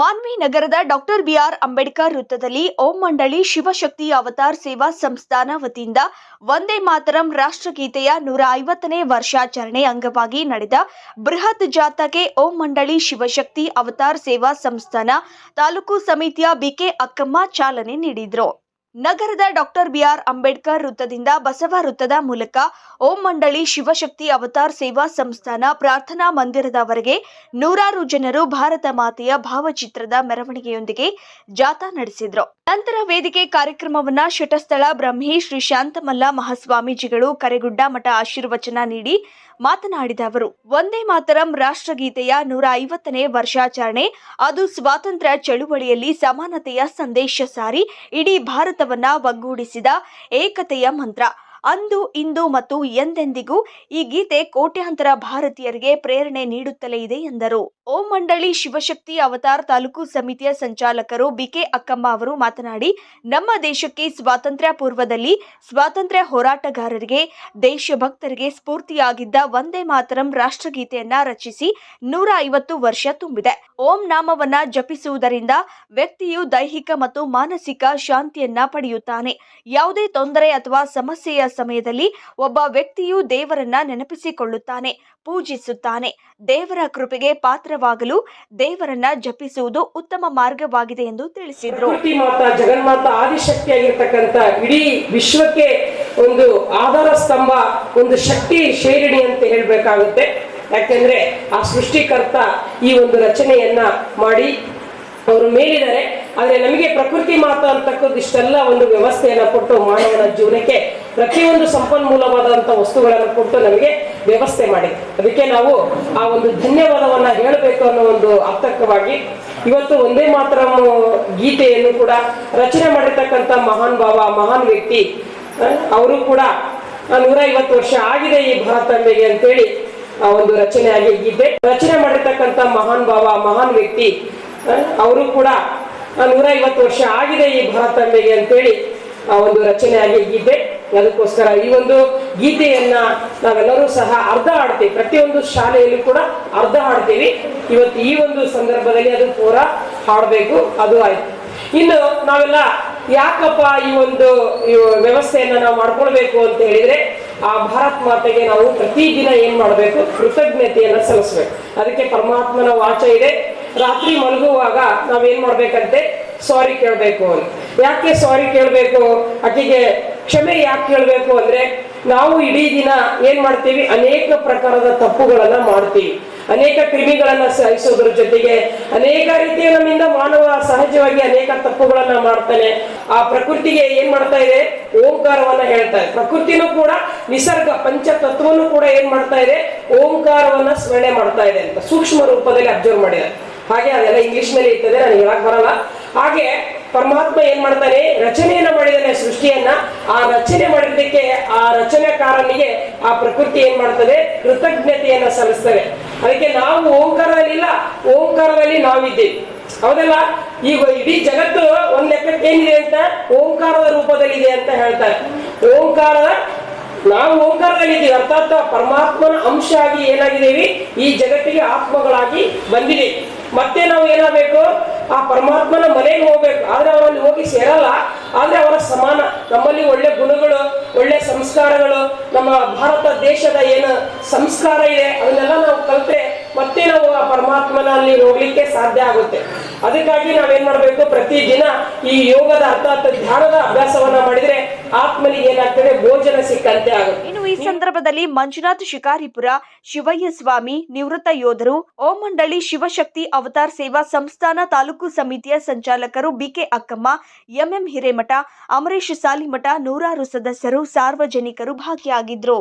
ಮಾನ್ವಿ ನಗರದ doctor B R Ambedkar ವೃತ್ತದಲ್ಲಿ ಓಂ ಮಂಡಳಿ ಶಿವಶಕ್ತಿ ಅವತಾರ್ ಸೇವಾ ಸಂಸ್ಥಾನ ವತಿಯಿಂದ ವಂದೇ ಮಾತರಂ ರಾಷ್ಟ್ರಗೀತೆಯ 150ನೇ ವರ್ಷಾಚರಣೆ ಅಂಗವಾಗಿ ನಡೆದ ಬೃಹತ್ ಜಾಥಾಕ್ಕೆ ಓಂ ಮಂಡಳಿ ಶಿವಶಕ್ತಿ ಅವತಾರ್ ಸೇವಾ ಸಂಸ್ಥಾನ ತಾಲೂಕು ಸಮಿತಿಯ ಬಿಕೆ ಅಕ್ಕಮ್ಮ ಚಾಲನೆ ನೀಡಿದರು. ನಗರದ ಡಾಕ್ಟರ್ ಬಿಆರ್ ಅಂಬೇಡ್ಕರ್ ವೃತ್ತದಿಂದ ಬಸವ ವೃತ್ತದ ಮೂಲಕ ಓಂ ಮಂಡಳಿ ಶಿವಶಕ್ತಿ ಅವತಾರ್ ಸೇವಾ ಸಂಸ್ಥಾನ ಪ್ರಾರ್ಥನಾ ಮಂದಿರದವರೆಗೆ ನೂರಾರು ಜನರು ಭಾರತ ಮಾತೆಯ ಭಾವಚಿತ್ರದ ಮೆರವಣಿಗೆಯೊಂದಿಗೆ ಜಾಥಾ ನಡೆಸಿದರು. ನಂತರ ವೇದಿಕೆ ಕಾರ್ಯಕ್ರಮವನ್ನ ಶಟಸ್ಥಳ ಬ್ರಹ್ಮಿ ಶ್ರೀ ಶಾಂತಮಲ್ಲ ಮಹಾಸ್ವಾಮೀಜಿಗಳು ಕರೆಗುಡ್ಡ ಮಠ ಆಶೀರ್ವಚನ ನೀಡಿ ಮಾತನಾಡಿದ ಅವರು, ವಂದೇ ಮಾತರಂ ರಾಷ್ಟ್ರಗೀತೆಯ 150ನೇ ವರ್ಷಾಚರಣೆ ಅದು ಸ್ವಾತಂತ್ರ್ಯ ಚಳುವಳಿಯಲ್ಲಿ ಸಮಾನತೆಯ ಸಂದೇಶ ಸಾರಿ ಇಡೀ ಭಾರತವನ್ನ ಒಗ್ಗೂಡಿಸಿದ ಏಕತೆಯ ಮಂತ್ರ. ಅಂದು ಇಂದು ಮತ್ತು ಎಂದೆಂದಿಗೂ ಈ ಗೀತೆ ಕೋಟ್ಯಾಂತರ ಭಾರತೀಯರಿಗೆ ಪ್ರೇರಣೆ ನೀಡುತ್ತಲೇ ಇದೆ ಎಂದರು. ಓಂ ಮಂಡಳಿ ಶಿವಶಕ್ತಿ ಅವತಾರ್ ತಾಲೂಕು ಸಮಿತಿಯ ಸಂಚಾಲಕರು ಬಿಕೆ ಅಕ್ಕಮ್ಮ ಅವರು ಮಾತನಾಡಿ, ನಮ್ಮ ದೇಶಕ್ಕೆ ಸ್ವಾತಂತ್ರ್ಯ ಪೂರ್ವದಲ್ಲಿ ಸ್ವಾತಂತ್ರ್ಯ ಹೋರಾಟಗಾರರಿಗೆ ದೇಶಭಕ್ತರಿಗೆ ಸ್ಫೂರ್ತಿಯಾಗಿದ್ದ ವಂದೇ ಮಾತರಂ ರಾಷ್ಟ್ರಗೀತೆಯನ್ನ ರಚಿಸಿ 150 ವರ್ಷ ತುಂಬಿದೆ. ಓಂ ನಾಮವನ್ನ ಜಪಿಸುವುದರಿಂದ ವ್ಯಕ್ತಿಯು ದೈಹಿಕ ಮತ್ತು ಮಾನಸಿಕ ಶಾಂತಿಯನ್ನ ಪಡೆಯುತ್ತಾನೆ. ಯಾವುದೇ ತೊಂದರೆ ಅಥವಾ ಸಮಸ್ಯೆಯ ಸಮಯದಲ್ಲಿ ಒಬ್ಬ ವ್ಯಕ್ತಿಯು ದೇವರನ್ನ ನೆನಪಿಸಿಕೊಳ್ಳುತ್ತಾನೆ, ಪೂಜಿಸುತ್ತಾನೆ. ದೇವರ ಕೃಪೆಗೆ ಪಾತ್ರವಾಗಲು ದೇವರನ್ನ ಜಪಿಸುವುದು ಉತ್ತಮ ಮಾರ್ಗವಾಗಿದೆ ಎಂದು ತಿಳಿಸಿದರು. ಮಾತಾ ಜಗನ್ಮಾತಾ ಆದಿಶಕ್ತಿಯಾಗಿರ್ತಕ್ಕಂಥ ಇಡೀ ವಿಶ್ವಕ್ಕೆ ಒಂದು ಆಧಾರ ಸ್ತಂಭ, ಒಂದು ಶಕ್ತಿ ಶೇರಿಣಿ ಅಂತ ಹೇಳ್ಬೇಕಾಗುತ್ತೆ. ಯಾಕೆಂದ್ರೆ ಆ ಸೃಷ್ಟಿಕರ್ತ ಈ ಒಂದು ರಚನೆಯನ್ನ ಮಾಡಿ ಅವರು ಮೇಲಿದ್ದಾರೆ. ಆದ್ರೆ ನಮಗೆ ಪ್ರಕೃತಿ ಮಾತಾ ಅಂತಕ್ಕದ್ದು ಇಷ್ಟೆಲ್ಲ ಒಂದು ವ್ಯವಸ್ಥೆಯನ್ನ ಕೊಟ್ಟು ಮಾನವನ ಜೀವನಕ್ಕೆ ಪ್ರತಿಯೊಂದು ಸಂಪನ್ಮೂಲವಾದಂಥ ವಸ್ತುಗಳನ್ನು ಕೊಟ್ಟು ನಮಗೆ ವ್ಯವಸ್ಥೆ ಮಾಡಿದೆ. ಅದಕ್ಕೆ ನಾವು ಆ ಒಂದು ಧನ್ಯವಾದವನ್ನ ಹೇಳಬೇಕು ಅನ್ನೋ ಒಂದು ಅರ್ಥಕವಾಗಿ ಇವತ್ತು ವಂದೇ ಮಾತರಂ ಗೀತೆಯನ್ನು ಕೂಡ ರಚನೆ ಮಾಡಿರ್ತಕ್ಕಂಥ ಮಹಾನ್ ಭಾವ, ಮಹಾನ್ ವ್ಯಕ್ತಿ, ಅವರು ಕೂಡ 150 ವರ್ಷ ಆಗಿದೆ ಈ ಭಾರತಾಂಬೆಗೆ ಅಂತೇಳಿ ಆ ಒಂದು ರಚನೆ ಆಗಿ ಗೀತೆ ರಚನೆ ಮಾಡಿರ್ತಕ್ಕಂಥ ಮಹಾನ್ ಭಾವ, ಮಹಾನ್ ವ್ಯಕ್ತಿ, ಅವರು ಕೂಡ 150 ವರ್ಷ ಆಗಿದೆ ಈ ಭಾರತಾಂಬೆಗೆ ಅಂತೇಳಿ ಆ ಒಂದು ರಚನೆ ಆಗಿ ಗೀತೆ. ಅದಕ್ಕೋಸ್ಕರ ಈ ಒಂದು ಗೀತೆಯನ್ನ ನಾವೆಲ್ಲರೂ ಸಹ ಅರ್ಧ ಹಾಡ್ತೀವಿ, ಪ್ರತಿಯೊಂದು ಶಾಲೆಯಲ್ಲಿ ಕೂಡ ಅರ್ಧ ಹಾಡ್ತೀವಿ. ಇವತ್ತು ಈ ಒಂದು ಸಂದರ್ಭದಲ್ಲಿ ಅದು ಪೂರ ಹಾಡಬೇಕು, ಅದು ಆಯ್ತು. ಇನ್ನು ನಾವೆಲ್ಲ ಯಾಕಪ್ಪ ಈ ಒಂದು ವ್ಯವಸ್ಥೆಯನ್ನ ನಾವು ಮಾಡ್ಕೊಳ್ಬೇಕು ಅಂತ ಹೇಳಿದ್ರೆ, ಆ ಭಾರತ್ ಮಾತೆಗೆ ನಾವು ಪ್ರತಿದಿನ ಏನ್ ಮಾಡ್ಬೇಕು, ಕೃತಜ್ಞತೆಯನ್ನ ಸಲ್ಲಿಸ್ಬೇಕು. ಅದಕ್ಕೆ ಪರಮಾತ್ಮನ ವಾಚ ಇದೆ, ರಾತ್ರಿ ಮಲಗುವಾಗ ನಾವೇನ್ ಮಾಡ್ಬೇಕಂತೆ, ಸಾರಿ ಕೇಳಬೇಕು ಅಂತ. ಯಾಕೆ ಸಾರಿ ಕೇಳಬೇಕು, ಆಕೆಗೆ ಕ್ಷಮೆ ಯಾಕೆ ಕೇಳಬೇಕು ಅಂದ್ರೆ, ನಾವು ಇಡೀ ದಿನ ಏನ್ ಮಾಡ್ತೀವಿ, ಅನೇಕ ಪ್ರಕಾರದ ತಪ್ಪುಗಳನ್ನ ಮಾಡ್ತೀವಿ. ಅನೇಕ ಕ್ರಿಮಿಗಳನ್ನ ಸಹಿಸೋದ್ರ ಜೊತೆಗೆ ಅನೇಕ ರೀತಿಯ ನಮ್ಮಿಂದ ಮಾನವ ಸಹಜವಾಗಿ ಅನೇಕ ತಪ್ಪುಗಳನ್ನ ಮಾಡ್ತಾನೆ. ಆ ಪ್ರಕೃತಿಗೆ ಏನ್ ಮಾಡ್ತಾ ಇದೆ, ಓಂಕಾರವನ್ನ ಹೇಳ್ತಾ ಇದೆ. ಪ್ರಕೃತಿನೂ ಕೂಡ ನಿಸರ್ಗ ಪಂಚತತ್ವನು ಕೂಡ ಏನ್ ಮಾಡ್ತಾ ಇದೆ, ಓಂಕಾರವನ್ನ ಸ್ಮರಣೆ ಮಾಡ್ತಾ ಇದೆ ಅಂತ ಸೂಕ್ಷ್ಮ ರೂಪದಲ್ಲಿ ಅಬ್ಸರ್ವ್ ಮಾಡಿದ್ದಾರೆ. ಹಾಗೆ ಅದೆಲ್ಲ ಇಂಗ್ಲಿಷ್ ನಲ್ಲಿ ಇರ್ತದೆ, ನನಗೆ ಹೇಳಕ್ ಬರಲ್ಲ. ಹಾಗೆ ಪರಮಾತ್ಮ ಏನ್ ಮಾಡ್ತಾನೆ, ರಚನೆಯನ್ನ ಮಾಡಿದಾನೆ ಸೃಷ್ಟಿಯನ್ನ. ಆ ರಚನೆ ಮಾಡಿದ್ದಕ್ಕೆ ಆ ರಚನೆಕಾರನಿಗೆ ಆ ಪ್ರಕೃತಿ ಏನ್ ಮಾಡ್ತದೆ, ಕೃತಜ್ಞತೆಯನ್ನ ಸಲ್ಲಿಸ್ತವೆ. ಅದಕ್ಕೆ ನಾವು ಓಂಕಾರದಲ್ಲಿ ಇಲ್ಲ, ಓಂಕಾರದಲ್ಲಿ ನಾವಿದ್ದೇವೆ, ಹೌದಲ್ಲ. ಈಗ ಇಡೀ ಜಗತ್ತು ಒಂದ್ ಲೆಕ್ಕಕ್ಕೆ ಏನಿದೆ ಅಂತ, ಓಂಕಾರದ ರೂಪದಲ್ಲಿ ಇದೆ ಅಂತ ಹೇಳ್ತಾರೆ. ನಾವು ಓಂಕಾರದಲ್ಲಿದ್ದೀವಿ, ಅರ್ಥಾತ್ ಪರಮಾತ್ಮನ ಅಂಶ ಆಗಿ ಏನಾಗಿದ್ದೀವಿ, ಈ ಜಗತ್ತಿಗೆ ಆತ್ಮಗಳಾಗಿ ಬಂದಿದೆ. ಮತ್ತೆ ನಾವು ಏನಾಗಬೇಕು, ಆ ಪರಮಾತ್ಮನ ಮನೆಗೆ ಹೋಗ್ಬೇಕು. ಆದ್ರೆ ಅವರಲ್ಲಿ ಹೋಗಿ ಸೇರಲ್ಲ, ಆದ್ರೆ ಅವರ ಸಮಾನ. ನಮ್ಮಲ್ಲಿ ಒಳ್ಳೆ ಗುಣಗಳು, ಒಳ್ಳೆ ಸಂಸ್ಕಾರಗಳು, ನಮ್ಮ ಭಾರತ ದೇಶದ ಏನು ಸಂಸ್ಕಾರ ಇದೆ ಅದನ್ನೆಲ್ಲ ನಾವು ಕಲ್ತ್ರೆ ಮತ್ತೆ ನಾವು ಆ ಪರಮಾತ್ಮನಲ್ಲಿ ಹೋಗ್ಲಿಕ್ಕೆ ಸಾಧ್ಯ ಆಗುತ್ತೆ. ಅದಕ್ಕಾಗಿ ನಾವೇನ್ ಮಾಡ್ಬೇಕು, ಪ್ರತಿದಿನ ಈ ಯೋಗದ ಅರ್ಥಾತ್ ಧ್ಯಾನದ ಅಭ್ಯಾಸವನ್ನ ಮಾಡಿದ್ರೆ ಆತ್ಮನಿಗೆ ಏನಾಗ್ತದೆ, ಭೋಜನ ಸಿಕ್ಕಂತೆ ಆಗುತ್ತೆ. ಇನ್ನು ಈ ಸಂದರ್ಭದಲ್ಲಿ ಮಂಜುನಾಥ್ ಶಿಕಾರಿಪುರ, ಶಿವಯ್ಯ ಸ್ವಾಮಿ, ನಿವೃತ್ತ ಯೋಧರು, ಓಂ ಮಂಡಳಿ ಶಿವಶಕ್ತಿ ಅವತಾರ್ ಸೇವಾ ಸಂಸ್ಥಾನ ತಾಲೂಕು ಸಮಿತಿಯ ಸಂಚಾಲಕರು ಬಿಕೆ ಅಕ್ಕಮ್ಮ, ಎಂಎಂ ಹಿರೇಮಠ, ಅಮರೇಶ್ ಸಾಲಿಮಠ, ನೂರಾರು ಸದಸ್ಯರು, ಸಾರ್ವಜನಿಕರು ಭಾಗಿಯಾಗಿದ್ರು.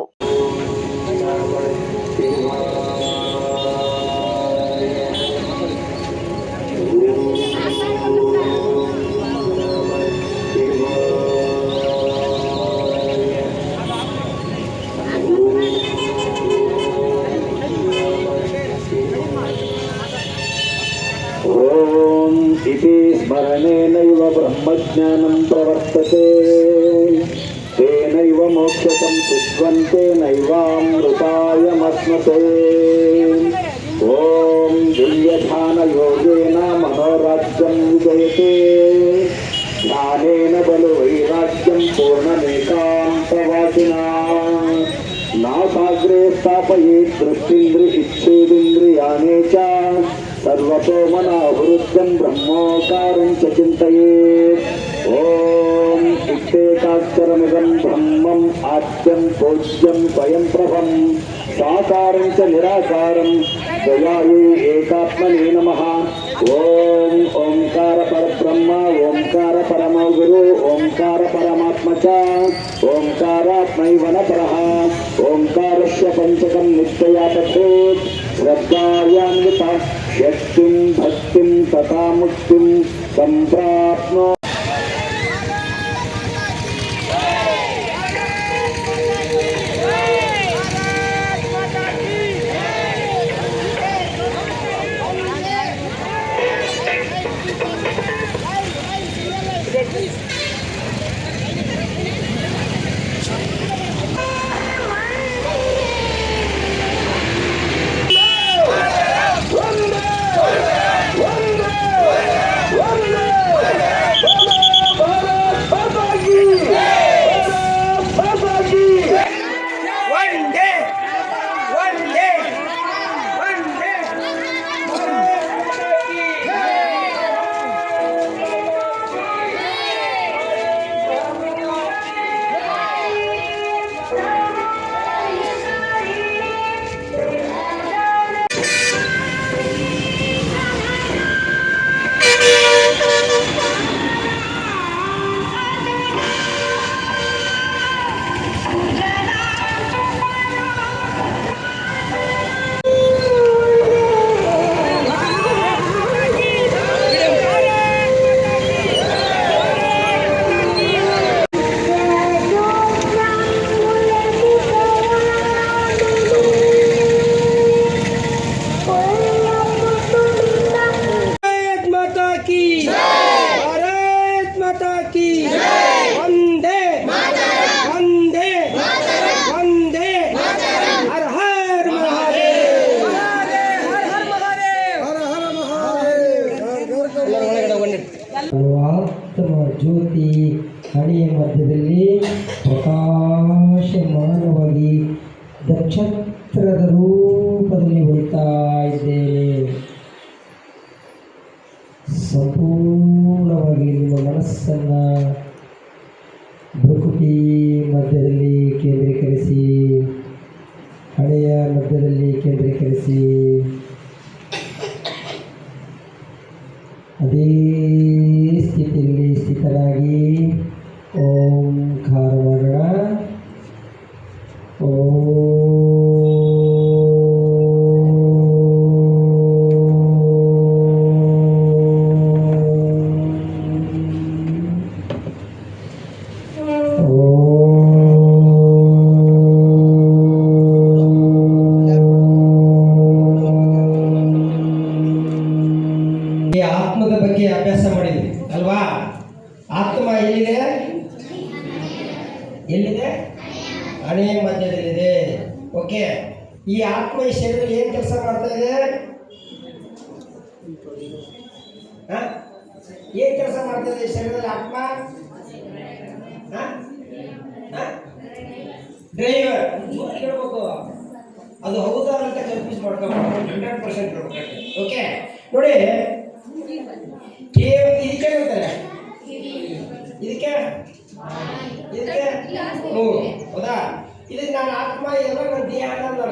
इति स्मरणेनैव ब्रह्मज्ञानं प्रवर्तते, तेनैव मोक्षं सिद्ध्यन्ते, नैवामृतायमश्नुते. ॐ दिव्यध्यानयोगेन राज्यं विजयते ज्ञानेन बलो वैराग्यं पूर्णमेकान्तवासिना नासाग्रे स्थापयेत् दृष्टीन्द्रियच्छेदिन्द्रियाणि च सर्वतो मनावृत्तं ब्रह्मोकारं च चिन्तयेत् ॐ इत्येकाक्षरमिदं ब्रह्मम् आद्यं पूज्यं स्वयं प्रभं साकारं च निराकारं द्वयायै एकात्मने नमः। ॐ ओंकार परब्रह्म ओंकार परमो गुरु ओंकार परमात्मा च ओंकारात्मैव न परः ओंकारस्य पंचकं नित्यया पठेत् श्रद्धायान्विता शक्तिं भक्तिं तथा मुक्तिं सम्प्राप्नोति। ಆತ್ಮ ಜ್ಯೋತಿ ಹಣೆಯ ಮಧ್ಯದಲ್ಲಿ ಪ್ರಕಾಶಮಾನವಾಗಿ ನಕ್ಷತ್ರದ ರೂಪದಲ್ಲಿ ಹೊಳಿತಾ ಇದ್ದೇನೆ. ಸಂಪೂರ್ಣವಾಗಿ ನಿಮ್ಮ ಮನಸ್ಸನ್ನು ಭ್ರುಕುಟಿ ಮಧ್ಯದಲ್ಲಿ ಕೇಂದ್ರೀಕರಿಸಿ, ಹಣೆಯ ಮಧ್ಯದಲ್ಲಿ ಕೇಂದ್ರೀಕರಿಸಿ. ಅದೇ ಸ್ಥಿತಿಯಲ್ಲಿ ಸ್ಥಿತರಾಗಿ ಓಂಕಾರ ಮಾಡೋಣ. ಈ ಆತ್ಮದ ಬಗ್ಗೆ ಅಭ್ಯಾಸ ಮಾಡಿದ್ವಿ ಅಲ್ವಾ? ಆತ್ಮ ಎಲ್ಲಿದೆ? ಎಲ್ಲಿದೆ? ಹಣೆಯ ಮಧ್ಯದಲ್ಲಿದೆ. ಓಕೆ, ಈ ಆತ್ಮ ಈ ಶರೀರದಲ್ಲಿ ಏನು ಕೆಲಸ ಮಾಡ್ತಾ ಇದೆ? ಏನು ಕೆಲಸ ಮಾಡ್ತಾ ಇದೆ ಶರೀರದಲ್ಲಿ ಆತ್ಮ? ಡ್ರೈವರ್ ಕೇಳ್ಬೇಕು. ಅದು ಹೌದಾ ಅಂತ ಕನ್ಫ್ಯೂಸ್ ಮಾಡ್ಕೋಬೇಕು. 100% ಹೇಳ್ಬೇಕು. ಓಕೆ ನೋಡಿ, ಇದಕ್ಕೆ ಹೇಳ್ತಾರೆ, ಇದಕ್ಕೆ ಹೌದಾ? ಇದಕ್ಕೆ ನಾನು ಆತ್ಮ ಎಲ್ಲ ನನ್ನ ದೇಹ ಅನ್ನೋದು.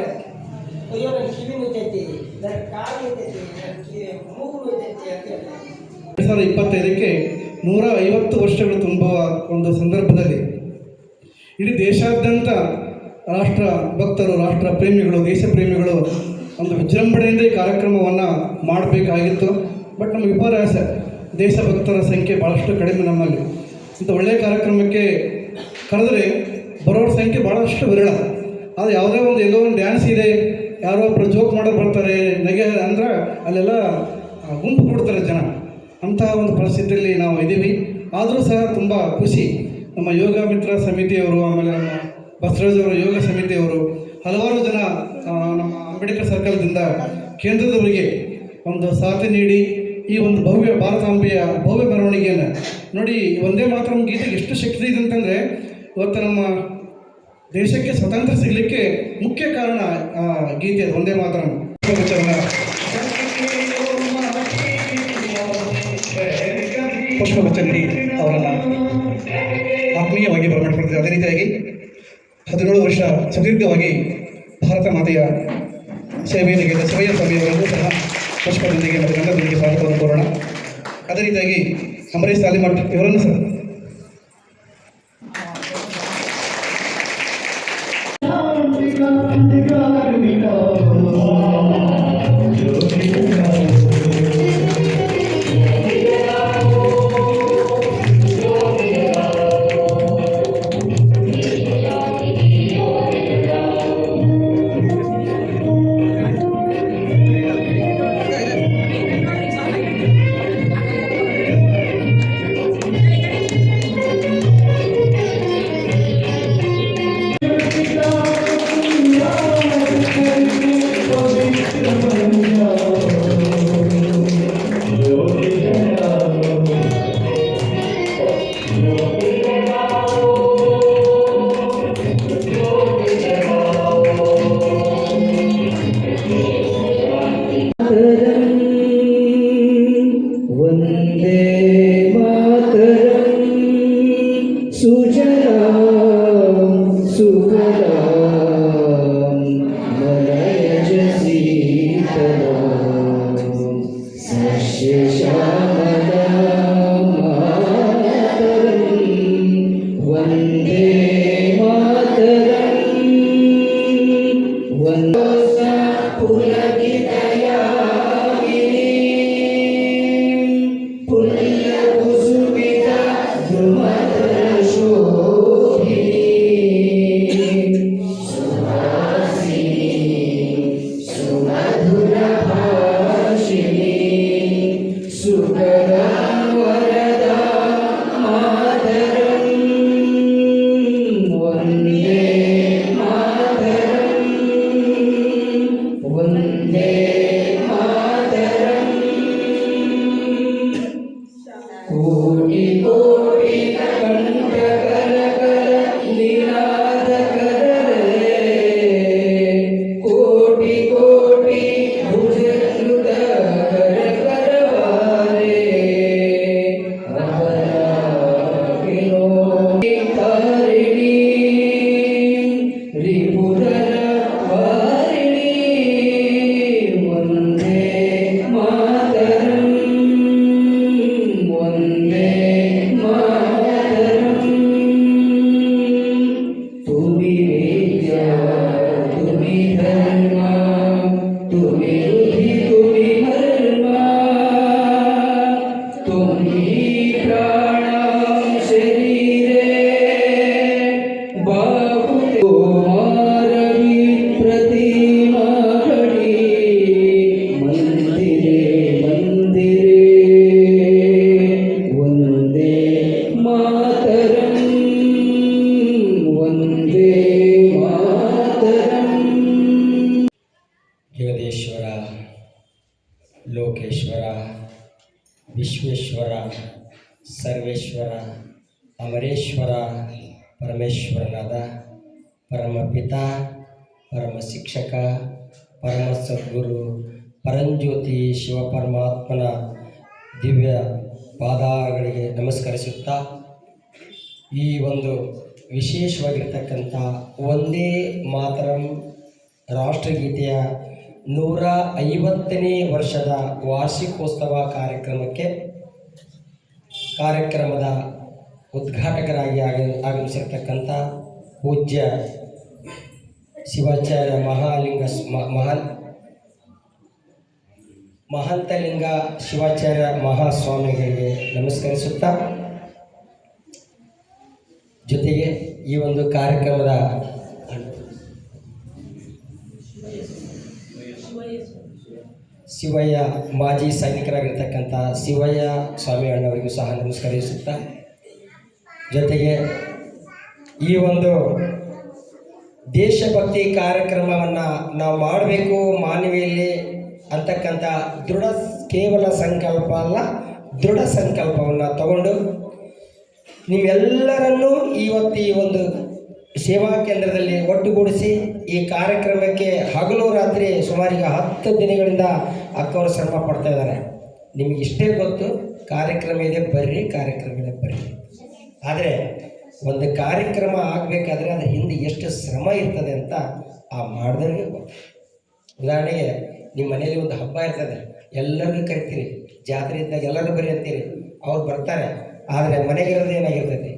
ಅಯ್ಯೋ ನನ್ನ ಕಿವಿ ನುಚ್ಚೈತಿ, ನನ್ನ ಕಾಲು ನುಚ್ಚೈತಿ, ನನ್ನ ಮೂಗು ನುಚ್ಚೈತಿ ಅಂತ ಹೇಳಿ 2025ಕ್ಕೆ 150 ವರ್ಷಗಳು ತುಂಬುವ ಒಂದು ಸಂದರ್ಭದಲ್ಲಿ ಇಡೀ ದೇಶಾದ್ಯಂತ ರಾಷ್ಟ್ರ ಭಕ್ತರು, ರಾಷ್ಟ್ರ ಪ್ರೇಮಿಗಳು, ದೇಶ ಪ್ರೇಮಿಗಳು ಒಂದು ವಿಜೃಂಭಣೆಯಿಂದ ಈ ಕಾರ್ಯಕ್ರಮವನ್ನು ಮಾಡಬೇಕಾಗಿತ್ತು. ಬಟ್ ನಮ್ಮ ವಿಪರ್ಯಾಸ, ದೇಶಭಕ್ತರ ಸಂಖ್ಯೆ ಭಾಳಷ್ಟು ಕಡಿಮೆ ನಮ್ಮಲ್ಲಿ. ಇಂಥ ಒಳ್ಳೆಯ ಕಾರ್ಯಕ್ರಮಕ್ಕೆ ಕರೆದರೆ ಬರೋರ ಸಂಖ್ಯೆ ಭಾಳಷ್ಟು ವಿರಳ. ಅದು ಯಾವುದೇ ಒಂದು ಎಲ್ಲೋ ಒಂದು ಡ್ಯಾನ್ಸ್ ಇದೆ, ಯಾರೋ ಒಬ್ಬರು ಜೋಕ್ ಮಾಡೋರು ಬರ್ತಾರೆ, ನಗೆ ಅಂದ್ರೆ ಅಲ್ಲೆಲ್ಲ ಗುಂಪು ಕೊಡ್ತಾರೆ ಜನ. ಅಂತಹ ಒಂದು ಪರಿಸ್ಥಿತಿಯಲ್ಲಿ ನಾವು ಇದ್ದೀವಿ. ಆದರೂ ಸಹ ತುಂಬ ಖುಷಿ. ನಮ್ಮ ಯೋಗ ಮಿತ್ರ ಸಮಿತಿಯವರು, ಆಮೇಲೆ ನಮ್ಮ ಬಸವರಾಜವರ ಯೋಗ ಸಮಿತಿಯವರು, ಹಲವಾರು ಜನ ನಮ್ಮ ಅಂಬೇಡ್ಕರ್ ಸರ್ಕಲ್ದಿಂದ ಕೇಂದ್ರದವರಿಗೆ ಒಂದು ಸಾಥ್ ನೀಡಿ ಈ ಒಂದು ಭವ್ಯ ಭಾರತಾಂಬೆಯ ಭವ್ಯ ಮೆರವಣಿಗೆಯನ್ನು ನೋಡಿ. ಒಂದೇ ಮಾತರಂ ಗೀತೆಗೆ ಎಷ್ಟು ಶಕ್ತಿ ಇದೆ ಅಂತಂದರೆ, ಇವತ್ತು ನಮ್ಮ ದೇಶಕ್ಕೆ ಸ್ವತಂತ್ರ ಸಿಗಲಿಕ್ಕೆ ಮುಖ್ಯ ಕಾರಣ ಗೀತೆ ಅದು ಒಂದೇ ಮಾತರಂ. ಪುಷ್ಪಗುಚ್ಛ ನೀಡಿ ಅವರನ್ನು ಆತ್ಮೀಯವಾಗಿ ಬರಮಾಡಿಕೊಡ್ತೀವಿ. ಅದೇ ರೀತಿಯಾಗಿ 17 ವರ್ಷ ಸುದೀರ್ಘವಾಗಿ ಭಾರತ ಮಾತೆಯ ಸೇವೆಯಲ್ಲಿ ಶಿವಯ್ಯ ಸ್ವಾಮಿಯವರಿಗೂ ಸಹ ಪುಷ್ಪದೊಂದಿಗೆ ಮತ್ತು ಗಂಧದೊಂದಿಗೆ ಸ್ವಾಗತವನ್ನು ಕೋರೋಣ. ಅದೇ ರೀತಿಯಾಗಿ ಅಂಬರೀಶ್ ಸಾಲಿಮಠ್ ಇವರನ್ನು ಸಹ ಜಗದೀಶ್ವರ, ಲೋಕೇಶ್ವರ, ವಿಶ್ವೇಶ್ವರ, ಸರ್ವೇಶ್ವರ, ಅಮರೇಶ್ವರ, ಪರಮೇಶ್ವರನಾದ ಪರಮಪಿತ, ಪರಮ ಶಿಕ್ಷಕ, ಪರಮ ಸದ್ಗುರು, ಪರಂಜ್ಯೋತಿ ಶಿವಪರಮಾತ್ಮನ ದಿವ್ಯ ಪಾದಗಳಿಗೆ ನಮಸ್ಕರಿಸುತ್ತಾ ಈ ಒಂದು ವಿಶೇಷವಾಗಿರ್ತಕ್ಕಂಥ ವಂದೇ ಮಾತರಂ ರಾಷ್ಟ್ರಗೀತೆಯ 150ನೇ ವರ್ಷದ ವಾರ್ಷಿಕೋತ್ಸವ ಕಾರ್ಯಕ್ರಮದ ಉದ್ಘಾಟಕರಾಗಿ ಆಗಮಿಸಿರ್ತಕ್ಕಂಥ ಪೂಜ್ಯ ಶಿವಾಚಾರ್ಯ ಮಹಾಂತಲಿಂಗ ಶಿವಾಚಾರ್ಯ ಮಹಾಸ್ವಾಮಿಗಳಿಗೆ ನಮಸ್ಕರಿಸುತ್ತಾ, ಜೊತೆಗೆ ಈ ಒಂದು ಕಾರ್ಯಕ್ರಮದ ಶಿವಯ್ಯ ಮಾಜಿ ಸೈನಿಕರಾಗಿರ್ತಕ್ಕಂಥ ಶಿವಯ್ಯ ಸ್ವಾಮಿ ಅಣ್ಣವರಿಗೂ ಸಹ ನಮಸ್ಕರಿಸುತ್ತಾ, ಜೊತೆಗೆ ಈ ಒಂದು ದೇಶಭಕ್ತಿ ಕಾರ್ಯಕ್ರಮವನ್ನು ನಾವು ಮಾಡಬೇಕು ಮಾನವೀಯಲ್ಲಿ ಅಂತಕ್ಕಂಥ ಕೇವಲ ಸಂಕಲ್ಪ ಅಲ್ಲ, ದೃಢ ಸಂಕಲ್ಪವನ್ನು ತಗೊಂಡು ನೀವೆಲ್ಲರನ್ನೂ ಇವತ್ತು ಈ ಒಂದು ಸೇವಾ ಕೇಂದ್ರದಲ್ಲಿ ಒಟ್ಟುಗೂಡಿಸಿ ಈ ಕಾರ್ಯಕ್ರಮಕ್ಕೆ ಹಗಲು ರಾತ್ರಿ ಸುಮಾರಿಗೆ 10 ದಿನಗಳಿಂದ ಅಕ್ಕವರು ಶ್ರಮ ಪಡ್ತಾ ಇದ್ದಾರೆ. ನಿಮಗೆ ಇಷ್ಟೇ ಗೊತ್ತು, ಕಾರ್ಯಕ್ರಮ ಇದೆ ಬರ್ರಿ, ಕಾರ್ಯಕ್ರಮ ಇದೆ ಬರ್ರಿ. ಆದರೆ ಒಂದು ಕಾರ್ಯಕ್ರಮ ಆಗಬೇಕಾದ್ರೆ ಅದ್ರ ಹಿಂದೆ ಎಷ್ಟು ಶ್ರಮ ಇರ್ತದೆ ಅಂತ ಆ ಮಾಡಿದವ್ರಿಗೆ ಗೊತ್ತು. ಉದಾಹರಣೆಗೆ ನಿಮ್ಮ ಮನೇಲಿ ಒಂದು ಹಬ್ಬ ಇರ್ತದೆ, ಎಲ್ಲರಿಗೂ ಕರಿತೀರಿ, ಜಾತ್ರೆ ಇದ್ದಾಗ ಎಲ್ಲರೂ ಬರ್ರಿ ಅಂತೀರಿ, ಅವ್ರು ಬರ್ತಾರೆ. ಆದರೆ ಮನೆಗಿರೋದು ಏನಾಗಿರ್ತೈತಿ,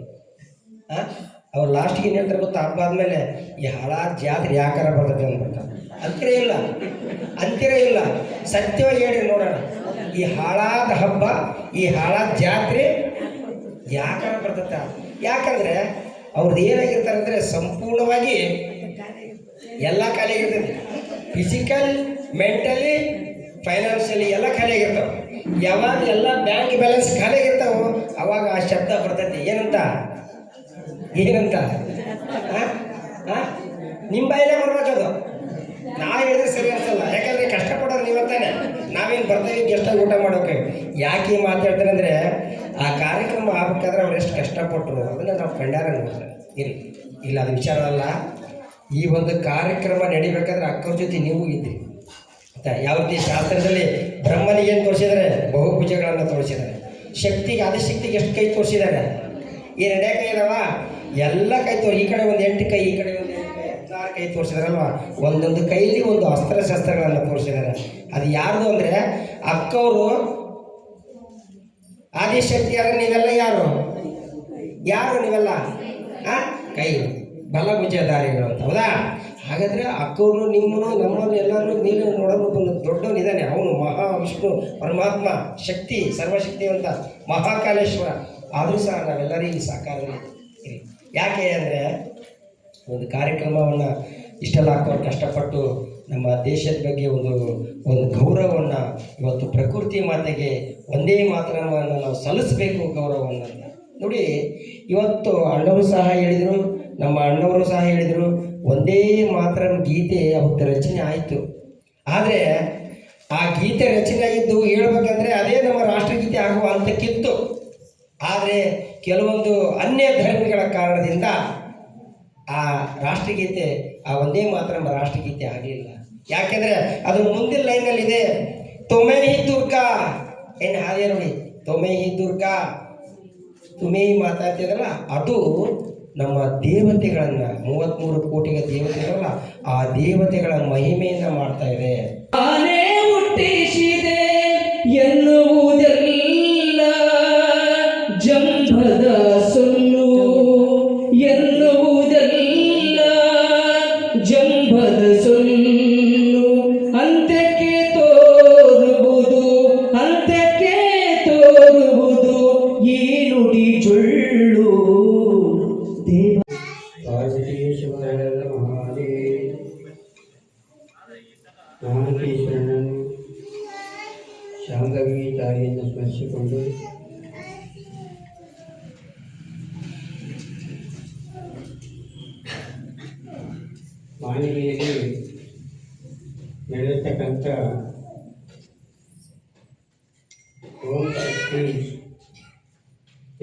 ಅವ್ರು ಲಾಸ್ಟಿಗೆ ಏನು ಹೇಳ್ತಾರೆ ಗೊತ್ತಾ, ಹಬ್ಬ ಆದಮೇಲೆ ಈ ಹಾಳಾದ ಜಾತ್ರೆ ಯಾಕಾರ ಬರ್ತದೆ ಅಂದ್ಬಿಡ್ತಾರೆ. ಅಂತೀರೇ ಇಲ್ಲ. ಸತ್ಯವಾಗಿ ಹೇಳಿ ನೋಡೋಣ, ಈ ಹಾಳಾದ ಹಬ್ಬ, ಈ ಹಾಳಾದ ಜಾತ್ರೆ ಯಾಕಾರ ಬರ್ತದೆ? ಯಾಕಂದರೆ ಅವ್ರದ್ದು ಏನಾಗಿರ್ತಾರೆ ಅಂದರೆ ಸಂಪೂರ್ಣವಾಗಿ ಎಲ್ಲ ಖಾಲಿಯಾಗಿರ್ತದೆ. ಫಿಸಿಕಲ್, ಮೆಂಟಲಿ, ಫೈನಾನ್ಷಿಯಲಿ ಎಲ್ಲ ಖಾಲಿಯಾಗಿರ್ತಾವೆ. ಯಾವಾಗ ಎಲ್ಲ ಬ್ಯಾಂಕ್ ಬ್ಯಾಲೆನ್ಸ್ ಖಾಲಿಯಾಗಿರ್ತಾವೋ ಅವಾಗ ಆ ಶಬ್ದ ಬರ್ತೈತಿ. ಏನಂತ ನಿಮ್ಮ ಬಾಯಿಲೇ ಬರ್ಬೇಕದು. ನಾವು ಹೇಳಿದ್ರೆ ಸರಿ ಅನ್ಸಲ್ಲ, ಯಾಕಂದರೆ ಕಷ್ಟಪಡೋರು ನೀವತ್ತಾನೆ. ನಾವೇನು ಬರ್ತೀವಿ ಗೆಸ್ಟಾಗಿ ಊಟ ಮಾಡೋಕೆ. ಯಾಕೆ ಮಾತಾಡ್ತಾರೆ ಅಂದರೆ ಆ ಕಾರ್ಯಕ್ರಮ ಆಗ್ಬೇಕಾದ್ರೆ ಅವ್ರು ಎಷ್ಟು ಕಷ್ಟಪಟ್ಟರು ಅದನ್ನು ನಾವು ಕಂಡಾರ ನೋಡ್ತಾರೆ. ಇಲ್ಲ ಅದು ವಿಚಾರ ಅಲ್ಲ. ಈ ಒಂದು ಕಾರ್ಯಕ್ರಮ ನಡಿಬೇಕಾದ್ರೆ ಅಕ್ಕವ್ರ ಜೊತೆ ನೀವು ಇದ್ರಿ ಆಯಿತಾ. ಯಾವ ರೀತಿ ಶಾಸ್ತ್ರದಲ್ಲಿ ಬ್ರಹ್ಮನಿಗೆ ಏನು ತೋರಿಸಿದ್ದಾರೆ, ಬಹುಭುಜಗಳನ್ನು ತೋರಿಸಿದ್ದಾರೆ. ಶಕ್ತಿಗೆ, ಆದಿಶಕ್ತಿಗೆ ಎಷ್ಟು ಕೈ ತೋರಿಸಿದ್ದಾರೆ. ಈ 2 ಕೈ ಇದಾವ, ಎಲ್ಲ ಕೈ ಈ ಕಡೆ ಒಂದು 8 ಕೈ, ಈ ಕಡೆ ಒಂದು 8 ಕೈ, 16 ಕೈ ತೋರಿಸಿದಾರಲ್ವ. ಒಂದೊಂದು ಕೈಲಿ ಒಂದು ಅಸ್ತ್ರಶಸ್ತ್ರಗಳನ್ನು ತೋರಿಸಿದ್ದಾರೆ. ಅದು ಯಾರ್ದು ಅಂದರೆ ಅಕ್ಕವರು ಆದಿಶಕ್ತಿ. ಆದರೆ ನೀವೆಲ್ಲ ಯಾರು ನೀವೆಲ್ಲ ಕೈ ಬಲಭುಜಧಾರಿಗಳು ಅಂತ, ಹೌದಾ? ಹಾಗಾದರೆ ಅಕ್ಕವರು ನಿಮ್ಮನ್ನು ನಮ್ಮನ್ನು ಎಲ್ಲರೂ ನೀನು ನೋಡಲು ಒಂದು ದೊಡ್ಡವನಿದ್ದಾನೆ. ಅವನು ಮಹಾವಿಷ್ಣು ಪರಮಾತ್ಮ, ಶಕ್ತಿ, ಸರ್ವಶಕ್ತಿವಂತ ಮಹಾಕಾಲೇಶ್ವರ. ಆದರೂ ಸಹ ನಾವೆಲ್ಲರಿಗೂ ಸಾಕಾರದಲ್ಲಿ ಇರಿ. ಯಾಕೆ ಅಂದರೆ ಒಂದು ಕಾರ್ಯಕ್ರಮವನ್ನು ಇಷ್ಟೆಲ್ಲ ಅಕ್ಕವ್ರು ಕಷ್ಟಪಟ್ಟು ನಮ್ಮ ದೇಶದ ಬಗ್ಗೆ ಒಂದು ಗೌರವವನ್ನು, ಇವತ್ತು ಪ್ರಕೃತಿ ಮಾತೆಗೆ ಒಂದೇ ಮಾತರವನ್ನು ನಾವು ಸಲ್ಲಿಸಬೇಕು ಗೌರವವನ್ನು. ನೋಡಿ, ಇವತ್ತು ಅಣ್ಣವರು ಸಹ ಹೇಳಿದರು, ನಮ್ಮ ಅಣ್ಣವರು ಸಹ ಹೇಳಿದರು, ಒಂದೇ ಮಾತ್ರ ಗೀತೆ ಅವತ್ತು ರಚನೆ ಆಯಿತು. ಆದರೆ ಆ ಗೀತೆ ರಚನೆ ಆಗಿದ್ದು ಹೇಳ್ಬೇಕಂದ್ರೆ ಅದೇ ನಮ್ಮ ರಾಷ್ಟ್ರಗೀತೆ ಆಗುವ ಹಂತಕ್ಕಿತ್ತು. ಆದರೆ ಕೆಲವೊಂದು ಅನ್ಯ ಧರ್ಮಿಗಳ ಕಾರಣದಿಂದ ಆ ರಾಷ್ಟ್ರಗೀತೆ, ಆ ಒಂದೇ ಮಾತ್ರ ರಾಷ್ಟ್ರಗೀತೆ ಆಗಲಿಲ್ಲ. ಯಾಕೆಂದರೆ ಅದು ಮುಂದಿನ ಲೈನಲ್ಲಿದೆ, ತೊಮೆ ಹಿ ದುರ್ಗಾ. ಏನು ಹಾಗೆ ನೋಡಿ, ತೊಮೆ ಹಿ ದುರ್ಗಾ, ತುಮೇ ಮಾತಾಡ್ತಿದಲ್ಲ, ಅದು ನಮ್ಮ ದೇವತೆಗಳನ್ನು, 33 ಕೋಟಿಗೆ ದೇವತೆಗಳಲ್ಲ, ಆ ದೇವತೆಗಳ ಮಹಿಮೆಯನ್ನು ಮಾಡ್ತಾ ಇದೆ. ಆನೆ ಹುಟ್ಟಿಸಿದೆ ಎನ್ನುವುದೆಲ್ಲ ಜಂಭದ ಸುಳ್ಳು, ಎನ್ನುವುದೆಲ್ಲ ಜಂಭದ ಸುಳ್ಳು. ಅಂತ್ಯಕ್ಕೆ ತೋರುವುದು, ಅಂತ್ಯಕ್ಕೆ ತೋರುವುದು ಈ ನುಡಿ ಜೊಳ್ಳು. ನಾಮಕೇಶ್ವರನನ್ನು ಶಾಂಭವಿ ತಾಯಿಯನ್ನು ಸ್ಮರಿಸಿಕೊಂಡು ಮಾನವೀಯಲ್ಲಿ ನಡೆಯತಕ್ಕಂಥ ಓಂ ಶಕ್ತಿ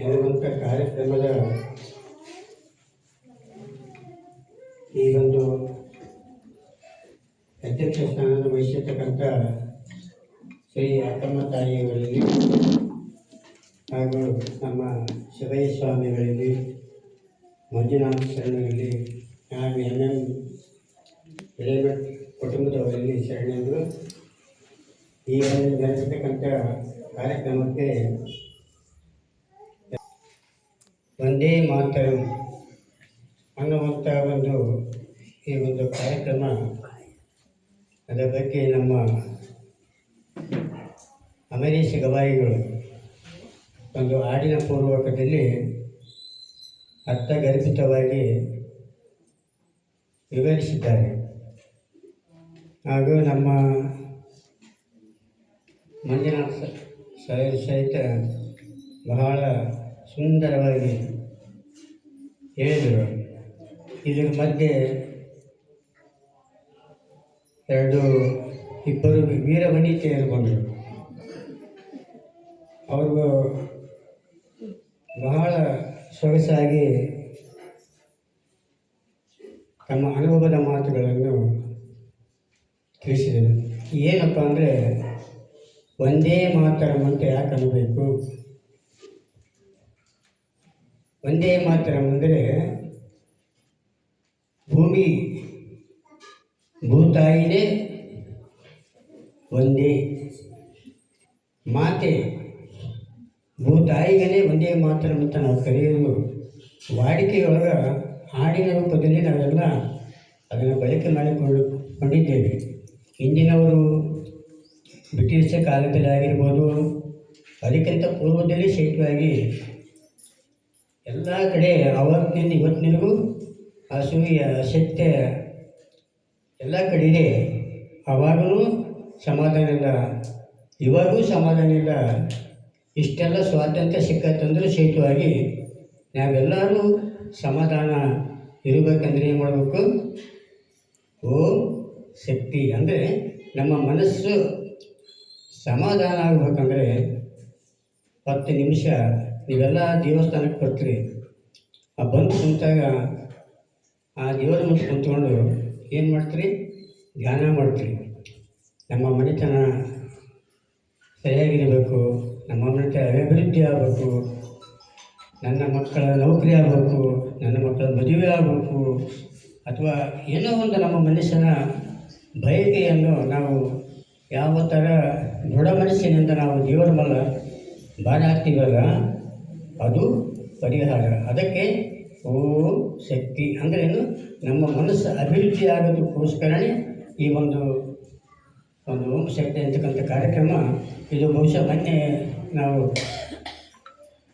ಎನ್ನುವಂಥ ಕಾರ್ಯಕ್ರಮದ ಈ ಒಂದು ಅಧ್ಯಕ್ಷ ಸ್ಥಾನವನ್ನು ವಹಿಸಿರ್ತಕ್ಕಂಥ ಶ್ರೀ ಅಕ್ಕಮ್ಮ ತಾಯಿಯವರಲ್ಲಿ ಹಾಗೂ ನಮ್ಮ ಶಿವಯ್ಯ ಸ್ವಾಮಿಗಳಲ್ಲಿ, ಮಂಜುನಾಥ ಶರಣರಲ್ಲಿ ಹಾಗೂ MM ಹಿರೇಮಠ್ ಕುಟುಂಬದವರಲ್ಲಿ ಶರಣರು. ಈ ಒಂದು ನಡೆಸತಕ್ಕಂಥ ಕಾರ್ಯಕ್ರಮಕ್ಕೆ ಒಂದೇ ಮಾತರಂ ಅನ್ನುವಂಥ ಈ ಒಂದು ಕಾರ್ಯಕ್ರಮ, ಅದರ ಬಗ್ಗೆ ನಮ್ಮ ಅಮರೀಶ್ ಗವಾಯಿಗಳು ಒಂದು ಹಾಡಿನ ಪೂರ್ವಕದಲ್ಲಿ ಅರ್ಥಗರ್ಭಿತವಾಗಿ ವಿವರಿಸಿದ್ದಾರೆ. ಹಾಗೂ ನಮ್ಮ ಮಂಜುನಾಥ ಸಹಿತ ಬಹಳ ಸುಂದರವಾಗಿ ಹೇಳಿದರು. ಇದರ ಮಧ್ಯೆ 2 ಇಬ್ಬರು ವೀರ ವನಿತೆಯರು ಬಂದರು. ಅವ್ರಿಗೂ ಬಹಳ ಸೊಗಸಾಗಿ ತಮ್ಮ ಅನುಭವದ ಮಾತುಗಳನ್ನು ತಿಳಿಸಿದರು. ಏನಪ್ಪ ಅಂದರೆ, ಒಂದೇ ಮಾತರಂ ಅಂತ ಯಾಕೆ ಅನ್ನಬೇಕು? ಒಂದೇ ಮಾತರಂ ಅಂದರೆ ಭೂತಾಯಿನೇ ಒಂದೇ ಮಾತೆ, ಭೂತಾಯಿಗನೇ ಒಂದೇ ಮಾತರಂ ಅಂತ ನಾವು ಕರೆಯೋದು ವಾಡಿಕೆಯೊಳಗೆ ಹಾಡಿನ ರೂಪದಲ್ಲಿ ನಾವೆಲ್ಲ ಅದನ್ನು ಬಳಕೆ ಮಾಡಿಕೊಂಡಿದ್ದೇವೆ. ಇಂದಿನವರು ಬ್ರಿಟಿಷ್ ಕಾಲದಲ್ಲಿ ಆಗಿರ್ಬೋದು, ಅದಕ್ಕಿಂತ ಪೂರ್ವದಲ್ಲಿ ಸಹಿತವಾಗಿ ಎಲ್ಲ ಕಡೆ ಅವತ್ತಿನಿಂದ ಇವತ್ತಿನಿಗೂ ಅಸೂಯೆ ಅಸತ್ಯ ಎಲ್ಲ ಕಡೆ ಇದೆ. ಆವಾಗಲೂ ಸಮಾಧಾನ ಇಲ್ಲ, ಇವಾಗೂ ಸಮಾಧಾನ ಇಲ್ಲ. ಇಷ್ಟೆಲ್ಲ ಸ್ವಾತಂತ್ರ್ಯ ಸಿಕ್ಕತ್ತಂದ್ರೂ ಸಹಿತವಾಗಿ ನಾವೆಲ್ಲರೂ ಸಮಾಧಾನ ಇರಬೇಕಂದ್ರೆ ಏನು ಮಾಡಬೇಕು? ಓಂ ಶಕ್ತಿ ಅಂದರೆ ನಮ್ಮ ಮನಸ್ಸು ಸಮಾಧಾನ ಆಗಬೇಕಂದ್ರೆ 10 ನಿಮಿಷ ನೀವೆಲ್ಲ ದೇವಸ್ಥಾನಕ್ಕೆ ಬರ್ತೀರಿ. ಬಂದು ಕುಂತಾಗ ಆ ದೇವರ ಮುಂದೆ ಕುಂತ್ಕೊಂಡು ಏನು ಮಾಡ್ತೀರಿ? ಧ್ಯಾನ ಮಾಡ್ತೀರಿ. ನಮ್ಮ ಮನೆತನ ಸರಿಯಾಗಿರಬೇಕು, ನಮ್ಮ ಮನೆತನ ಅಭಿವೃದ್ಧಿ ಆಗಬೇಕು, ನನ್ನ ಮಕ್ಕಳ ನೌಕರಿ ಆಗಬೇಕು, ನನ್ನ ಮಕ್ಕಳ ಮದುವೆ ಆಗಬೇಕು, ಅಥವಾ ಏನೋ ಒಂದು ನಮ್ಮ ಮನುಷ್ಯನ ಬಯಕೆಯನ್ನು ನಾವು ಯಾವ ಥರ ದೃಢ ಮನಸ್ಸಿನಿಂದ ನಾವು ದೇವರ ಮೇಲೆ ಭಾರ ಹಾಕ್ತೀವಲ್ಲ, ಅದು ಪರಿಹಾರ. ಅದಕ್ಕೆ ಓಂ ಶಕ್ತಿ ಅಂದ್ರೇನು? ನಮ್ಮ ಮನಸ್ಸು ಅಭಿವೃದ್ಧಿ ಆಗೋದಕ್ಕೋಸ್ಕರನೇ ಈ ಒಂದು ಓಂ ಶಕ್ತಿ ಅಂತಕ್ಕಂಥ ಕಾರ್ಯಕ್ರಮ. ಇದು ಬಹುಶಃ ಮೊನ್ನೆ ನಾವು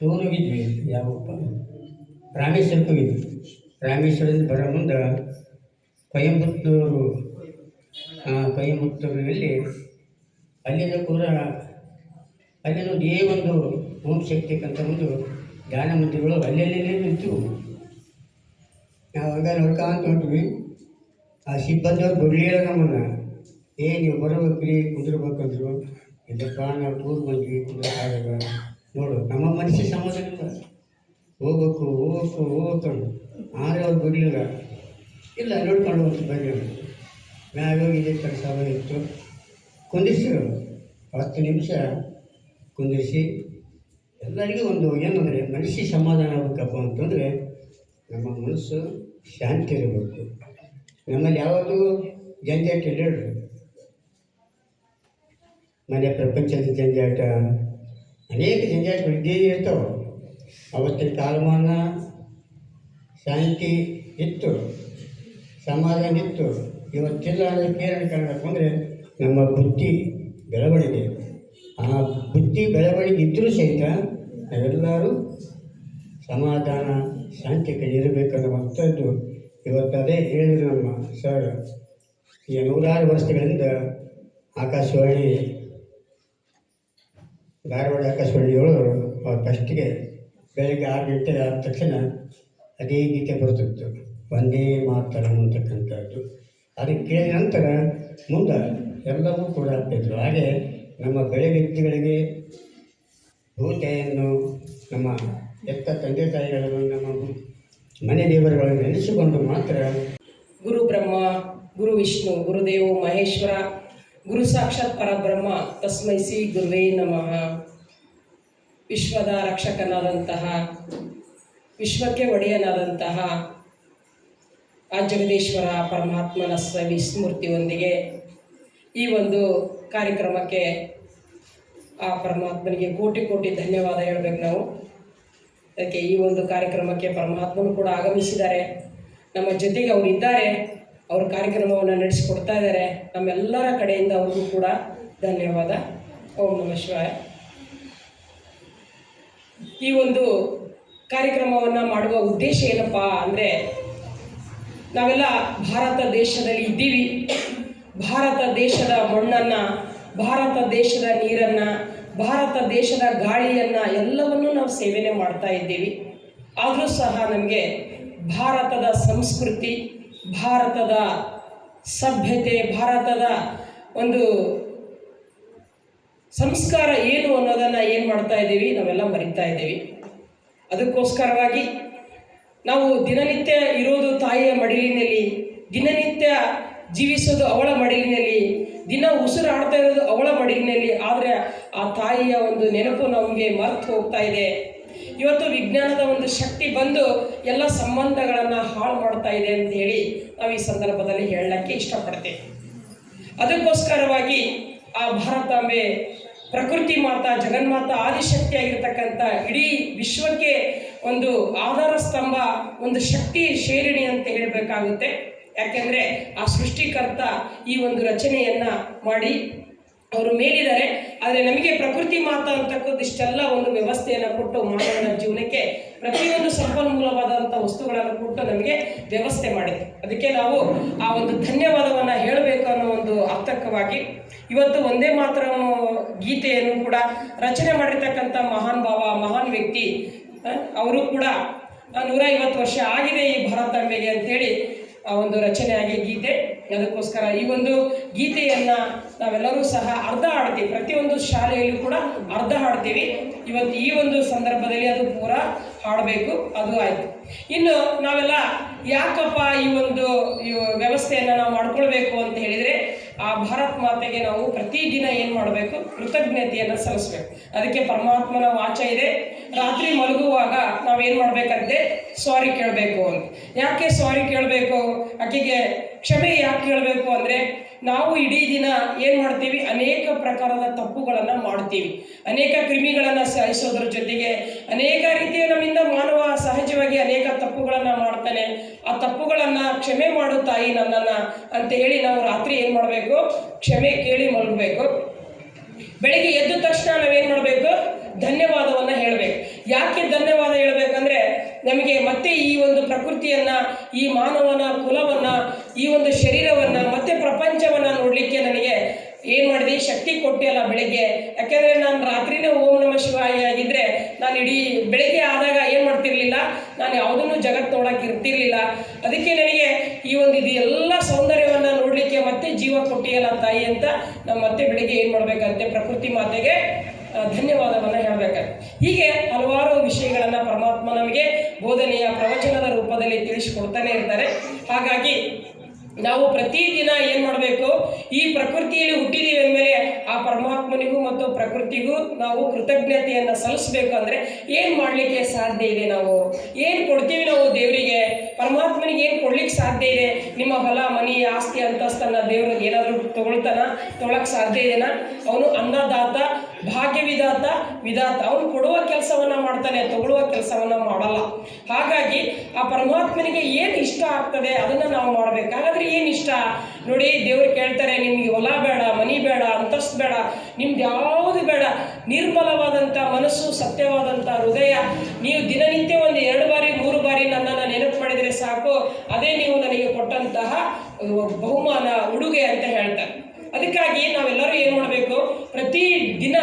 ಹೋಗಿದ್ವಿ, ಯಾವಪ್ಪ, ರಾಮೇಶ್ವರಕ್ಕೆ ಹೋಗಿದ್ವಿ. ರಾಮೇಶ್ವರದಿಂದ ಬರೋ ಮುಂದೆ ಕೊಯಂಬತ್ತೂರಲ್ಲಿ ಅಲ್ಲಿಂದ ಕೂಡ ಅಲ್ಲಿಂದ ಒಂದು ಓಂ ಶಕ್ತಿಕ್ಕಂಥ ಒಂದು ಧ್ಯಾನ ಮಂದಿರಗಳು ಅಲ್ಲೆಲ್ಲೇ ನಿಂತು ನಾವಾಗ ನೋಡ್ಕೊಂತ ಹೊಂಟ್ವಿ. ಆ ಸಿಬ್ಬಂದಿಯವ್ರು ಬಿಡಲಿಲ್ಲ ನಮ್ಮನ್ನು. ನೀವು ಬರಬೇಕ್ರಿ, ಕುಂದಿರ್ಬೇಕಂದ್ರು. ಇಲ್ಲಪ್ಪ ನಾವು ಟೂರ್ ಬಂದ್ವಿ, ಕುಂದ್ರಕ್ಕಾಗಲ್ಲ. ನೋಡು, ನಮ್ಮ ಮನಸ್ಸಿಗೆ ಸಮಾಧಾನ ಇಲ್ಲ, ಹೋಗ್ಬೇಕು ಆದರೆ ಅವ್ರು ಬಿಡಲಿಲ್ಲ. ಇಲ್ಲ ನೋಡ್ಕೊಂಡು ಹೋಗ್ತು ಬನ್ನಿ. ಮ್ಯಾಗ ಇದೇ ಕೆಲಸ ಇತ್ತು. ಕುಂದಿಸಿರು 10 ನಿಮಿಷ ಕುಂದಿರಿಸಿ ಎಲ್ಲರಿಗೂ ಒಂದು ಏನಂದರೆ ಮನಸ್ಸಿಗೆ ಸಮಾಧಾನ ಆಗಬೇಕಪ್ಪ ಅಂತಂದರೆ ನಮ್ಮ ಮನಸ್ಸು ಶಾಂತಿ ಇರಬೇಕು. ನಮ್ಮಲ್ಲಿ ಯಾವುದು ಜಂಜಾಟ ಇಲ್ಲ ಹೇಳ್ರಿ. ಮನೆ ಪ್ರಪಂಚದ ಜಂಜಾಟ, ಅನೇಕ ಜಂಜಾಟಗಳು ಇದ್ದೇ ಇರ್ತಾವೆ. ಅವತ್ತಿನ ಕಾಲಮಾನ ಶಾಂತಿ ಇತ್ತು, ಸಮಾಧಾನ ಇತ್ತು. ಇವತ್ತಿಲ್ಲ ಅನ್ನೋದಕ್ಕೆ ಏನು ಕಾರಣಕ್ಕೆ ಅಂದರೆ ನಮ್ಮ ಬುದ್ಧಿ ಬೆಳವಣಿಗೆ. ಆ ಬುದ್ಧಿ ಬೆಳವಣಿಗೆ ಇದ್ದರೂ ಸಹಿತ ನಾವೆಲ್ಲರೂ ಸಮಾಧಾನ ಶಾಂತಿ ಕಡೆ ಇರಬೇಕನ್ನುವಂಥದ್ದು ಇವತ್ತು ಅದೇ ಹೇಳಿದ್ರು ನಮ್ಮ ಸರ್. ಈ 106 ವರ್ಷಗಳಿಂದ ಆಕಾಶವಾಣಿ, ಧಾರವಾಡ ಆಕಾಶವಾಣಿಯವರು ಫಸ್ಟಿಗೆ ಬೆಳಗ್ಗೆ 6 ಗಂಟೆ ಆದ ತಕ್ಷಣ ಅದೇ ಗೀತೆ ಬರ್ತಿತ್ತು, ಒಂದೇ ಮಾತರಂ ಅಂತಕ್ಕಂಥದ್ದು. ಅದಕ್ಕೆ ಕೇಳಿದ ನಂತರ ಮುಂದೆ ಎಲ್ಲವೂ ಕೂಡ ಆಗ್ತಿದ್ರು. ಹಾಗೆ ನಮ್ಮ ಬೆಳೆಗಟ್ಟಿಗಳಿಗೆ ಭೂತೆಯನ್ನು, ನಮ್ಮ ಎತ್ತ ತಂದೆ ತಾಯಿಗಳನ್ನು, ನಮ್ಮ ಮನೆ ದೇವರುಗಳನ್ನು ನೆನೆಸಿಕೊಂಡು ಮಾತ್ರ ಗುರು ಬ್ರಹ್ಮ, ಗುರು ವಿಷ್ಣು, ಗುರುದೇವೋ ಮಹೇಶ್ವರ, ಗುರು ಸಾಕ್ಷಾತ್ ಪರಬ್ರಹ್ಮ ತಸ್ಮೈ ಶ್ರೀ ಗುರುವೇ ನಮಃ. ವಿಶ್ವದ ರಕ್ಷಕನಾದಂತಹ, ವಿಶ್ವಕ್ಕೆ ಒಡೆಯನಾದಂತಹ ಆ ಜಗದೀಶ್ವರ ಪರಮಾತ್ಮನ ವಿಸ್ಮೃತಿಯೊಂದಿಗೆ ಈ ಒಂದು ಕಾರ್ಯಕ್ರಮಕ್ಕೆ ಆ ಪರಮಾತ್ಮನಿಗೆ ಕೋಟಿ ಕೋಟಿ ಧನ್ಯವಾದ ಹೇಳಬೇಕು ನಾವು. ಅದಕ್ಕೆ ಈ ಒಂದು ಕಾರ್ಯಕ್ರಮಕ್ಕೆ ಪರಮಾತ್ಮನು ಕೂಡ ಆಗಮಿಸಿದ್ದಾರೆ, ನಮ್ಮ ಜೊತೆಗೆ ಅವರು ಇದ್ದಾರೆ, ಅವರು ಕಾರ್ಯಕ್ರಮವನ್ನು ನಡೆಸಿಕೊಡ್ತಾ ಇದ್ದಾರೆ. ನಮ್ಮೆಲ್ಲರ ಕಡೆಯಿಂದ ಅವ್ರಿಗೂ ಕೂಡ ಧನ್ಯವಾದ. ಓಂ ನಮಃ ಶಿವಾಯ. ಈ ಒಂದು ಕಾರ್ಯಕ್ರಮವನ್ನು ಮಾಡುವ ಉದ್ದೇಶ ಏನಪ್ಪ ಅಂದರೆ, ನಾವೆಲ್ಲ ಭಾರತ ದೇಶದಲ್ಲಿ ಇದ್ದೀವಿ. ಭಾರತ ದೇಶದ ಮಣ್ಣನ್ನು, ಭಾರತ ದೇಶದ ನೀರನ್ನು, ಭಾರತ ದೇಶದ ಗಾಳಿಯನ್ನು ಎಲ್ಲವನ್ನೂ ನಾವು ಸೇವನೆ ಮಾಡ್ತಾ ಇದ್ದೀವಿ. ಆದರೂ ಸಹ ನಮಗೆ ಭಾರತದ ಸಂಸ್ಕೃತಿ, ಭಾರತದ ಸಭ್ಯತೆ, ಭಾರತದ ಒಂದು ಸಂಸ್ಕಾರ ಏನು ಅನ್ನೋದನ್ನು ಏನು ಮಾಡ್ತಾ ಇದ್ದೀವಿ, ನಾವೆಲ್ಲ ಮರಿತಾ ಇದ್ದೀವಿ. ಅದಕ್ಕೋಸ್ಕರವಾಗಿ ನಾವು ದಿನನಿತ್ಯ ಇರೋದು ತಾಯಿಯ ಮಡಿಲಿನಲ್ಲಿ, ದಿನನಿತ್ಯ ಜೀವಿಸೋದು ಅವಳ ಮಡಿಲಿನಲ್ಲಿ, ದಿನ ಉಸಿರಾಡ್ತಾ ಇರೋದು ಅವಳ ಮಡಿಲಿನಲ್ಲಿ. ಆದರೆ ಆ ತಾಯಿಯ ಒಂದು ನೆನಪು ನಮಗೆ ಮರೆತು ಹೋಗ್ತಾ ಇದೆ. ಇವತ್ತು ವಿಜ್ಞಾನದ ಒಂದು ಶಕ್ತಿ ಬಂದು ಎಲ್ಲ ಸಂಬಂಧಗಳನ್ನು ಹಾಳು ಮಾಡ್ತಾ ಇದೆ ಅಂತ ಹೇಳಿ ನಾವು ಈ ಸಂದರ್ಭದಲ್ಲಿ ಹೇಳಲಿಕ್ಕೆ ಇಷ್ಟಪಡ್ತೇವೆ. ಅದಕ್ಕೋಸ್ಕರವಾಗಿ ಆ ಭಾರತಾಂಬೆ, ಪ್ರಕೃತಿ ಮಾತಾ, ಜಗನ್ಮಾತಾ, ಆದಿಶಕ್ತಿಯಾಗಿರ್ತಕ್ಕಂಥ ಇಡೀ ವಿಶ್ವಕ್ಕೆ ಒಂದು ಆಧಾರ ಸ್ತಂಭ, ಒಂದು ಶಕ್ತಿ ಶೇರಿಣಿ ಅಂತ ಹೇಳಬೇಕಾಗುತ್ತೆ. ಯಾಕೆಂದರೆ ಆ ಸೃಷ್ಟಿಕರ್ತ ಈ ಒಂದು ರಚನೆಯನ್ನು ಮಾಡಿ ಅವರು ಮೇಲಿದ್ದಾರೆ. ಆದರೆ ನಮಗೆ ಪ್ರಕೃತಿ ಮಾತಾ ಅಂತಕ್ಕಂಥ ಇಷ್ಟೆಲ್ಲ ಒಂದು ವ್ಯವಸ್ಥೆಯನ್ನು ಕೊಟ್ಟು ಮಾನವನ ಜೀವನಕ್ಕೆ ಪ್ರತಿಯೊಂದು ಸಂಪನ್ಮೂಲವಾದಂಥ ವಸ್ತುಗಳನ್ನು ಕೊಟ್ಟು ನಮಗೆ ವ್ಯವಸ್ಥೆ ಮಾಡಿದೆ. ಅದಕ್ಕೆ ನಾವು ಆ ಒಂದು ಧನ್ಯವಾದವನ್ನು ಹೇಳಬೇಕು ಅನ್ನೋ ಒಂದು ಅರ್ಥಕವಾಗಿ ಇವತ್ತು ಒಂದೇ ಮಾತ್ರ ಗೀತೆಯನ್ನು ಕೂಡ ರಚನೆ ಮಾಡಿರ್ತಕ್ಕಂಥ ಮಹಾನ್ ಭಾವ, ಮಹಾನ್ ವ್ಯಕ್ತಿ, ಅವರು ಕೂಡ 150 ವರ್ಷ ಆಗಿದೆ ಈ ಭಾರತಾಂಬೆಗೆ ಅಂಥೇಳಿ ಆ ಒಂದು ರಚನೆಯಾಗಿ ಗೀತೆ. ಅದಕ್ಕೋಸ್ಕರ ಈ ಒಂದು ಗೀತೆಯನ್ನು ನಾವೆಲ್ಲರೂ ಸಹ ಅರ್ಧ ಹಾಡ್ತೀವಿ. ಪ್ರತಿಯೊಂದು ಶಾಲೆಯಲ್ಲೂ ಕೂಡ ಅರ್ಧ ಹಾಡ್ತೀವಿ. ಇವತ್ತು ಈ ಒಂದು ಸಂದರ್ಭದಲ್ಲಿ ಅದು ಪೂರ ಹಾಡಬೇಕು, ಅದು ಆಯಿತು. ಇನ್ನು ನಾವೆಲ್ಲ ಯಾಕಪ್ಪ ಈ ಒಂದು ವ್ಯವಸ್ಥೆಯನ್ನು ನಾವು ಮಾಡ್ಕೊಳ್ಬೇಕು ಅಂತ ಹೇಳಿದರೆ, ಆ ಭಾರತ್ ಮಾತೆಗೆ ನಾವು ಪ್ರತಿದಿನ ಏನು ಮಾಡಬೇಕು, ಕೃತಜ್ಞತೆಯನ್ನು ಸಲ್ಲಿಸಬೇಕು. ಅದಕ್ಕೆ ಪರಮಾತ್ಮನ ವಾಚ ಇದೆ, ರಾತ್ರಿ ಮಲಗುವಾಗ ನಾವೇನು ಮಾಡಬೇಕಂತೆ, ಸಾರಿ ಕೇಳಬೇಕು ಅಂತ. ಯಾಕೆ ಸಾರಿ ಕೇಳಬೇಕು, ಆಕೆಗೆ ಕ್ಷಮೆ ಯಾಕೆ ಕೇಳಬೇಕು ಅಂದರೆ, ನಾವು ಇಡೀ ದಿನ ಏನು ಮಾಡ್ತೀವಿ, ಅನೇಕ ಪ್ರಕಾರದ ತಪ್ಪುಗಳನ್ನು ಮಾಡ್ತೀವಿ. ಅನೇಕ ಕ್ರಿಮಿಗಳನ್ನು ಸಾಯಿಸೋದ್ರ ಜೊತೆಗೆ ಅನೇಕ ರೀತಿಯ ನಮ್ಮಿಂದ ಮಾನವ ಸಹಜವಾಗಿ ಅನೇಕ ತಪ್ಪುಗಳನ್ನು ಮಾಡ್ತಾನೆ. ಆ ತಪ್ಪುಗಳನ್ನು ಕ್ಷಮೆ ಮಾಡು ತಾಯಿ ನನ್ನನ್ನು ಅಂತ ಹೇಳಿ ನಾವು ರಾತ್ರಿ ಏನು ಮಾಡಬೇಕು, ಕ್ಷಮೆ ಕೇಳಿ ಮಲಗಬೇಕು. ಬೆಳಿಗ್ಗೆ ಎದ್ದ ತಕ್ಷಣ ನಾವೇನು ಮಾಡಬೇಕು, ಧನ್ಯವಾದವನ್ನು ಹೇಳಬೇಕು. ಯಾಕೆ ಧನ್ಯವಾದ ಹೇಳಬೇಕಂದ್ರೆ, ನಮಗೆ ಮತ್ತೆ ಈ ಒಂದು ಪ್ರಕೃತಿಯನ್ನು, ಈ ಮಾನವನ ಕುಲವನ್ನು, ಈ ಒಂದು ಶರೀರವನ್ನು, ಮತ್ತೆ ಪ್ರಪಂಚವನ್ನು ನೋಡಲಿಕ್ಕೆ ನನಗೆ ಏನು ಮಾಡಿದೆ, ಶಕ್ತಿ ಕೊಟ್ಟಿಯಲ್ಲ ಬೆಳಿಗ್ಗೆ. ಯಾಕೆಂದರೆ ನಾನು ರಾತ್ರಿನೇ ಓಂ ನಮಃ ಶಿವಾಯ ಆಗಿದ್ದರೆ ನಾನು ಇಡೀ ಬೆಳಿಗ್ಗೆ ಆದಾಗ ಏನು ಮಾಡ್ತಿರ್ಲಿಲ್ಲ, ನಾನು ಯಾವುದನ್ನು ಜಗತ್ತು ನೋಡೋಕೆ ಇರ್ತಿರ್ಲಿಲ್ಲ. ಅದಕ್ಕೆ ನನಗೆ ಈ ಒಂದು ಇದು ಎಲ್ಲ ಸೌಂದರ್ಯವನ್ನು ನೋಡಲಿಕ್ಕೆ ಮತ್ತೆ ಜೀವ ಕೊಟ್ಟಿಯಲ್ಲ ತಾಯಿ ಅಂತ ನಾವು ಮತ್ತೆ ಬೆಳಿಗ್ಗೆ ಏನು ಮಾಡಬೇಕಂತೆ, ಪ್ರಕೃತಿ ಮಾತೆಗೆ ಧನ್ಯವಾದವನ್ನು ಹೇಳಬೇಕಾಗುತ್ತೆ. ಹೀಗೆ ಹಲವಾರು ವಿಷಯಗಳನ್ನು ಪರಮಾತ್ಮ ನಮಗೆ ಬೋಧನೆಯ ಪ್ರವಚನದ ರೂಪದಲ್ಲಿ ತಿಳಿಸಿಕೊಡ್ತಾನೆ ಇರ್ತಾರೆ. ಹಾಗಾಗಿ ನಾವು ಪ್ರತಿದಿನ ಏನು ಮಾಡಬೇಕು, ಈ ಪ್ರಕೃತಿಯಲ್ಲಿ ಹುಟ್ಟಿದ್ದೀವಿ ಅಂದಮೇಲೆ ಆ ಪರಮಾತ್ಮನಿಗೂ ಮತ್ತು ಪ್ರಕೃತಿಗೂ ನಾವು ಕೃತಜ್ಞತೆಯನ್ನು ಸಲ್ಲಿಸಬೇಕು. ಅಂದರೆ ಏನು ಮಾಡಲಿಕ್ಕೆ ಸಾಧ್ಯ ಇದೆ, ನಾವು ಏನು ಕೊಡ್ತೀವಿ ನಾವು ದೇವರಿಗೆ, ಪರಮಾತ್ಮನಿಗೆ ಏನು ಕೊಡ್ಲಿಕ್ಕೆ ಸಾಧ್ಯ ಇದೆ? ನಿಮ್ಮ ಹೊಲ ಮನಿ ಆಸ್ತಿ ಅಂತಸ್ತನ್ನು ದೇವರು ಏನಾದರೂ ತೊಗೊಳಕ್ಕೆ ಸಾಧ್ಯ ಇದೆನಾ? ಅವನು ಅನ್ನದಾತ, ಭಾಗ್ಯವಿದಾತ, ವಿಧಾತ. ಅವನು ಕೊಡುವ ಕೆಲಸವನ್ನು ಮಾಡ್ತಾನೆ, ತಗೊಳ್ಳುವ ಕೆಲಸವನ್ನು ಮಾಡಲ್ಲ. ಹಾಗಾಗಿ ಆ ಪರಮಾತ್ಮನಿಗೆ ಏನು ಇಷ್ಟ ಆಗ್ತದೆ ಅದನ್ನು ನಾವು ಮಾಡಬೇಕು. ಹಾಗಾದರೆ ಏನು ಇಷ್ಟ ನೋಡಿ, ದೇವರು ಕೇಳ್ತಾರೆ, ನಿಮಗೆ ಹೊಲ ಬೇಡ, ಮನಿ ಬೇಡ, ಅಂತಸ್ತು ಬೇಡ, ನಿಮ್ದು ಯಾವುದು ಬೇಡ, ನಿರ್ಮಲವಾದಂಥ ಮನಸ್ಸು, ಸತ್ಯವಾದಂಥ ಹೃದಯ. ನೀವು ದಿನನಿತ್ಯ ಒಂದು 2 ಬಾರಿ 3 ಬಾರಿ ನನ್ನನ್ನು ನೆನಪು ಮಾಡಿದರೆ ಸಾಕು, ಅದೇ ನೀವು ನನಗೆ ಕೊಟ್ಟಂತಹ ಬಹುಮಾನ, ಉಡುಗೆ ಅಂತ ಹೇಳ್ತಾರೆ. ಅದಕ್ಕಾಗಿ ನಾವೆಲ್ಲರೂ ಏನು ಮಾಡಬೇಕು, ಪ್ರತಿ ದಿನ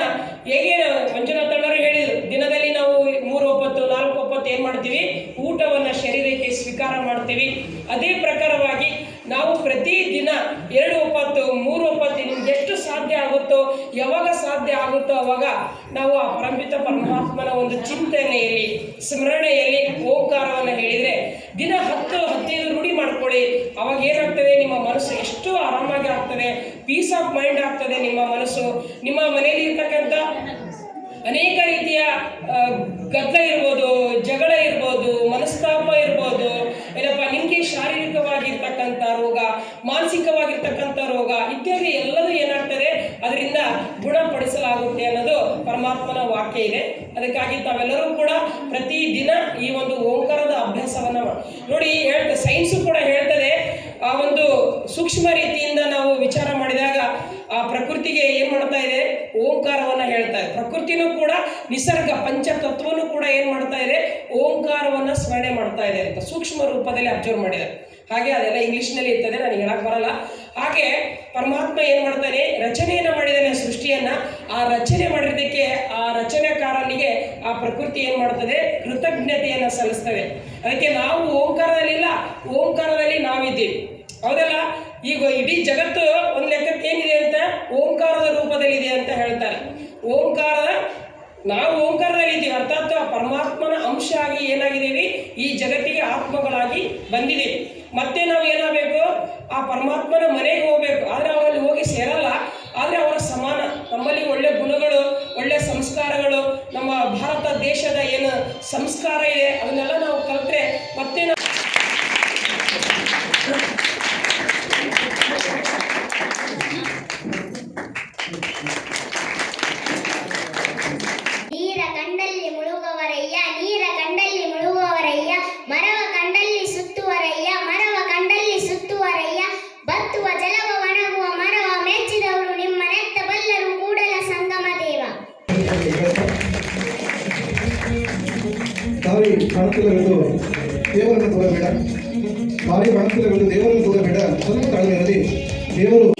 ಹೇಗೆ ಮಂಜುನಾಥ್ ಅಣ್ಣರು ಹೇಳಿದರು, ದಿನದಲ್ಲಿ ನಾವು 3 ಹೊತ್ತು 4 ಹೊತ್ತು ಏನು ಮಾಡ್ತೀವಿ, ಊಟವನ್ನು ಶರೀರಕ್ಕೆ ಸ್ವೀಕಾರ ಮಾಡ್ತೀವಿ. ಅದೇ ಪ್ರಕಾರವಾಗಿ ನಾವು ಪ್ರತಿ ದಿನ 2 ಹೊತ್ತು 3 ಹೊತ್ತು ನಿಮ್ಗೆ ಎಷ್ಟು ಸಾಧ್ಯ ಆಗುತ್ತೋ, ಯಾವಾಗ ಸಾಧ್ಯ ಆಗುತ್ತೋ ಅವಾಗ ನಾವು ಆ ಪರಮಾತ್ಮನ ಒಂದು ಚಿಂತನೆಯಲ್ಲಿ, ಸ್ಮರಣೆಯಲ್ಲಿ ಓಂಕಾರವನ್ನು ಹೇಳಿದರೆ ದಿನ 10-15 ರೂಢಿ ಮಾಡ್ಕೊಳ್ಳಿ. ಅವಾಗ ಏನಾಗ್ತದೆ, ನಿಮ್ಮ ಮನಸ್ಸು ಎಷ್ಟು ಆರಾಮಾಗಿ ಆಗ್ತದೆ, ಪೀಸ್ ಆಫ್ ಮೈಂಡ್ ಆಗ್ತದೆ ನಿಮ್ಮ ಮನಸ್ಸು. ನಿಮ್ಮ ಮನೆಯಲ್ಲಿ ಇರ್ತಕ್ಕಂಥ ಅನೇಕ ರೀತಿಯ ಗದ್ದಲ ಇರ್ಬೋದು, ಜಗಳ ಇರ್ಬೋದು, ಮನಸ್ತಾಪ ಇರ್ಬೋದು, ಏನಪ್ಪ ನಿಮಗೆ ಶಾರೀರಿಕವಾಗಿರ್ತಕ್ಕಂಥ ರೋಗ, ಮಾನಸಿಕವಾಗಿರ್ತಕ್ಕಂಥ ರೋಗ ಇತ್ಯಾದಿ ಎಲ್ಲದೂ ಏನಾಗ್ತದೆ, ಅದರಿಂದ ಗುಣಪಡಿಸಲಾಗುತ್ತೆ ಅನ್ನೋದು ಪರಮಾತ್ಮನ ವಾಕ್ಯ ಇದೆ. ಅದಕ್ಕಾಗಿ ತಾವೆಲ್ಲರೂ ಕೂಡ ಪ್ರತಿದಿನ ಈ ಒಂದು ಓಂಕಾರದ ಅಭ್ಯಾಸವನ್ನು ನೋಡಿ. ಸೈನ್ಸು ಕೂಡ ಹೇಳ್ತದೆ, ಆ ಒಂದು ಸೂಕ್ಷ್ಮ ರೀತಿಯಿಂದ ನಾವು ವಿಚಾರ ಮಾಡಿದಾಗ ಆ ಪ್ರಕೃತಿಗೆ ಏನು ಮಾಡ್ತಾ ಇದೆ, ಓಂಕಾರವನ್ನು ಹೇಳ್ತಾ ಇದೆ. ಪ್ರಕೃತಿನೂ ಕೂಡ ನಿಸರ್ಗ ಪಂಚತತ್ವನೂ ಕೂಡ ಏನು ಮಾಡ್ತಾ ಇದೆ, ಓಂಕಾರವನ್ನು ಸ್ಮರಣೆ ಮಾಡ್ತಾ ಇದೆ ಅಂತ ಸೂಕ್ಷ್ಮ ರೂಪದಲ್ಲಿ ಅಬ್ಸರ್ವ್ ಮಾಡಿದ್ದಾರೆ. ಹಾಗೆ ಅದೆಲ್ಲ ಇಂಗ್ಲೀಷ್ನಲ್ಲಿ ಇರ್ತದೆ, ನನಗೆ ಹೇಳಕ್ಕೆ ಬರಲ್ಲ. ಹಾಗೆ ಪರಮಾತ್ಮ ಏನು ಮಾಡ್ತಾನೆ, ರಚನೆಯನ್ನು ಮಾಡಿದ್ದಾನೆ ಸೃಷ್ಟಿಯನ್ನು. ಆ ರಚನೆ ಮಾಡಿದ್ದಕ್ಕೆ ಆ ರಚನೆಕಾರನಿಗೆ ಆ ಪ್ರಕೃತಿ ಏನು ಮಾಡ್ತದೆ, ಕೃತಜ್ಞತೆಯನ್ನು ಸಲ್ಲಿಸ್ತದೆ. ಅದಕ್ಕೆ ನಾವು ಓಂಕಾರದಲ್ಲಿಲ್ಲ, ಓಂಕಾರದಲ್ಲಿ ನಾವಿದ್ದೀವಿ, ಹೌದಲ್ಲ? ಈಗ ಇಡೀ ಜಗತ್ತು ಒಂದು ಲೆಕ್ಕಕ್ಕೆ ಏನಿದೆ ಅಂತ ಓಂಕಾರದ ರೂಪದಲ್ಲಿದೆ ಅಂತ ಹೇಳ್ತಾರೆ. ನಾವು ಓಂಕಾರದಲ್ಲಿ ಇದ್ದೀವಿ, ಅರ್ಥಾತ್ ಪರಮಾತ್ಮನ ಅಂಶ ಆಗಿ ಏನಾಗಿದ್ದೀವಿ, ಈ ಜಗತ್ತಿಗೆ ಆತ್ಮಗಳಾಗಿ ಬಂದಿದ್ದೀವಿ. ಮತ್ತೆ ನಾವು ಏನಾಗಬೇಕು, ಆ ಪರಮಾತ್ಮನ ಮನೆಗೆ ಹೋಗ್ಬೇಕು. ಆದರೆ ಅವರಲ್ಲಿ ಹೋಗಿ ಸೇರಲ್ಲ, ಆದರೆ ಅವರ ಸಮಾನ ನಮ್ಮಲ್ಲಿ ಒಳ್ಳೆ ಗುಣಗಳು, ಒಳ್ಳೆ ಸಂಸ್ಕಾರಗಳು, ನಮ್ಮ ಭಾರತ ದೇಶದ ಏನು ಸಂಸ್ಕಾರ ಇದೆ ಅದನ್ನೆಲ್ಲ ನಾವು ಕಲಿತ್ರೆ ಮತ್ತೆ ನೀರ ಕಂಡಲ್ಲಿ ಮುಳುಗುವವರಯ್ಯ, ನೀರ ಕಂಡಲ್ಲಿ ಮುಳುಗುವವರಯ್ಯ, ಮರವ ಕಂಡಲ್ಲಿ ಸುತ್ತುವರಯ್ಯ, ಮರವ ಕಂಡಲ್ಲಿ ಸುತ್ತುವರಯ್ಯ, ಬತ್ತುವ ಜಲವ ಒಣಗುವ ಮರವ ಮೆಚ್ಚಿದವರು ನಿಮ್ಮ ನೆತ್ತ ಬಲ್ಲರು ಕೂಡಲ ಸಂಗಮ ದೇವ. ದಾರಿ ಕಾಣುತ್ತಿಲ್ಲವೆಂದು ದೇವರನ್ನು ದೂರಬೇಡ, ದಾರಿ ಕಾಣುತ್ತಿಲ್ಲವೆಂದು ದೇವರನ್ನು ದೂರಬೇಡ. ಸ್ವಲ್ಪ ತಾಳ್ಮೆಯಲ್ಲಿ ದೇವರು